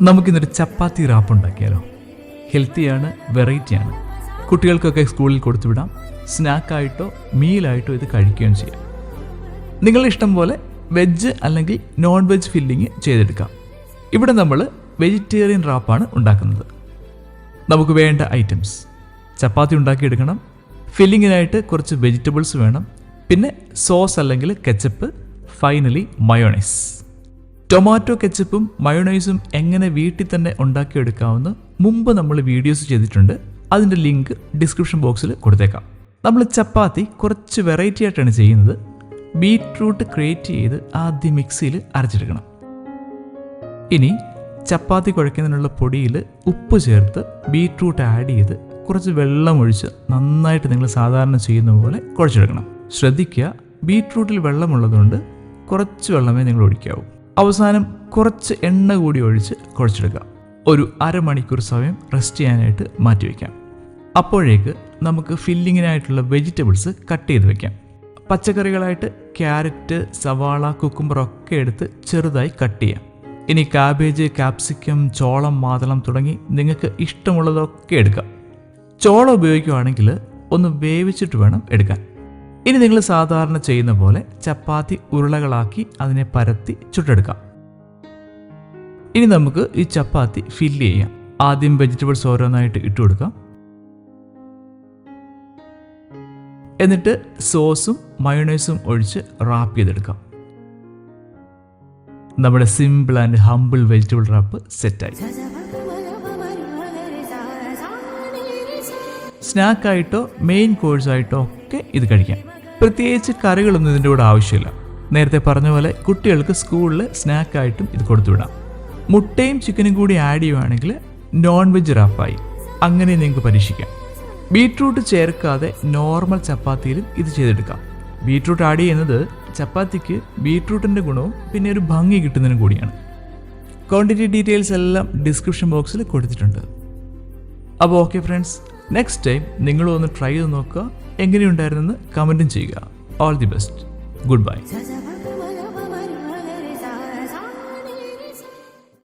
നമുക്കിന്നൊരു ചപ്പാത്തി റാപ്പ് ഉണ്ടാക്കിയാലോ? ഹെൽത്തിയാണ്, വെറൈറ്റിയാണ്. കുട്ടികൾക്കൊക്കെ സ്കൂളിൽ കൊടുത്തുവിടാം. സ്നാക്കായിട്ടോ മീലായിട്ടോ ഇത് കഴിക്കുകയും ചെയ്യാം. നിങ്ങളുടെ ഇഷ്ടം പോലെ വെജ് അല്ലെങ്കിൽ നോൺ വെജ് ഫില്ലിങ് ചെയ്തെടുക്കാം. ഇവിടെ നമ്മൾ വെജിറ്റേറിയൻ റാപ്പാണ് ഉണ്ടാക്കുന്നത്. നമുക്ക് വേണ്ട ഐറ്റംസ്: ചപ്പാത്തി ഉണ്ടാക്കിയെടുക്കണം, ഫില്ലിങ്ങിനായിട്ട് കുറച്ച് വെജിറ്റബിൾസ് വേണം, പിന്നെ സോസ് അല്ലെങ്കിൽ കെച്ചപ്പ്, ഫൈനലി മയോണൈസ്. ടൊമാറ്റോ കെച്ചപ്പും മയോണൈസും എങ്ങനെ വീട്ടിൽ തന്നെ ഉണ്ടാക്കിയെടുക്കാമെന്ന് മുമ്പ് നമ്മൾ വീഡിയോസ് ചെയ്തിട്ടുണ്ട്. അതിൻ്റെ ലിങ്ക് ഡിസ്ക്രിപ്ഷൻ ബോക്സിൽ കൊടുത്തേക്കാം. നമ്മൾ ചപ്പാത്തി കുറച്ച് വെറൈറ്റി ആയിട്ടാണ് ചെയ്യുന്നത്. ബീറ്റ്റൂട്ട് ക്രിയേറ്റ് ചെയ്ത് ആദ്യം മിക്സിയിൽ അരച്ചെടുക്കണം. ഇനി ചപ്പാത്തി കുഴയ്ക്കുന്നതിനുള്ള പൊടിയിൽ ഉപ്പ് ചേർത്ത് ബീറ്റ്റൂട്ട് ആഡ് ചെയ്ത് കുറച്ച് വെള്ളം ഒഴിച്ച് നന്നായിട്ട് നിങ്ങൾ സാധാരണ ചെയ്യുന്ന പോലെ കുഴച്ചെടുക്കണം. ശ്രദ്ധിക്കുക, ബീറ്റ്റൂട്ടിൽ വെള്ളമുള്ളതുകൊണ്ട് കുറച്ച് വെള്ളമേ നിങ്ങൾ ഒഴിക്കാവൂ. അവസാനം കുറച്ച് എണ്ണ കൂടി ഒഴിച്ച് കുഴച്ചെടുക്കാം. ഒരു അരമണിക്കൂർ സമയം റെസ്റ്റ് ചെയ്യാനായിട്ട് മാറ്റിവെക്കാം. അപ്പോഴേക്ക് നമുക്ക് ഫില്ലിങ്ങിനായിട്ടുള്ള വെജിറ്റബിൾസ് കട്ട് ചെയ്ത് വെക്കാം. പച്ചക്കറികളായിട്ട് ക്യാരറ്റ്, സവാള, കുക്കുംബർ ഒക്കെ എടുത്ത് ചെറുതായി കട്ട് ചെയ്യാം. ഇനി കാബേജ്, ക്യാപ്സിക്കം, ചോളം, മാതളം തുടങ്ങി നിങ്ങൾക്ക് ഇഷ്ടമുള്ളതൊക്കെ എടുക്കാം. ചോളം ഉപയോഗിക്കുകയാണെങ്കിൽ ഒന്ന് വേവിച്ചിട്ട് വേണം എടുക്കാൻ. ഇനി നിങ്ങൾ സാധാരണ ചെയ്യുന്ന പോലെ ചപ്പാത്തി ഉരുളകളാക്കി അതിനെ പരത്തി ചുട്ടെടുക്കാം. ഇനി നമുക്ക് ഈ ചപ്പാത്തി ഫില്ല് ചെയ്യാം. ആദ്യം വെജിറ്റബിൾസ് ഓരോന്നായിട്ട് ഇട്ട് കൊടുക്കാം. എന്നിട്ട് സോസും മയോണൈസും ഒഴിച്ച് റാപ്പ് ചെയ്തെടുക്കാം. നമ്മുടെ simple and humble vegetable wrap സെറ്റായി. സ്നാക്കായിട്ടോ മെയിൻ കോഴ്സായിട്ടോ ഒക്കെ ഇത് കഴിക്കാം. പ്രത്യേകിച്ച് കറികളൊന്നും ഇതിൻ്റെ കൂടെ ആവശ്യമില്ല. നേരത്തെ പറഞ്ഞ പോലെ കുട്ടികൾക്ക് സ്കൂളിൽ സ്നാക്കായിട്ടും ഇത് കൊടുത്തുവിടാം. മുട്ടയും ചിക്കനും കൂടി ആഡ് ചെയ്യുകയാണെങ്കിൽ നോൺ വെജ് റാപ്പായി. അങ്ങനെ നിങ്ങൾക്ക് പരീക്ഷിക്കാം. ബീറ്റ്റൂട്ട് ചേർക്കാതെ നോർമൽ ചപ്പാത്തിയിലും ഇത് ചെയ്തെടുക്കാം. ബീറ്റ്റൂട്ട് ആഡ് ചെയ്യുന്നത് ചപ്പാത്തിക്ക് ബീറ്റ്റൂട്ടിൻ്റെ ഗുണവും പിന്നെ ഒരു ഭംഗി കിട്ടുന്നതിനും കൂടിയാണ്. ക്വാണ്ടിറ്റി ഡീറ്റെയിൽസ് എല്ലാം ഡിസ്ക്രിപ്ഷൻ ബോക്സിൽ കൊടുത്തിട്ടുണ്ട്. അപ്പോൾ ഓക്കെ ഫ്രണ്ട്സ്, നെക്സ്റ്റ് ടൈം നിങ്ങളും ഒന്ന് ട്രൈ ചെയ്ത് നോക്കുക. എങ്ങനെയുണ്ടായിരുന്നെന്ന് കമൻറ്റും ചെയ്യുക. All the best. Good bye.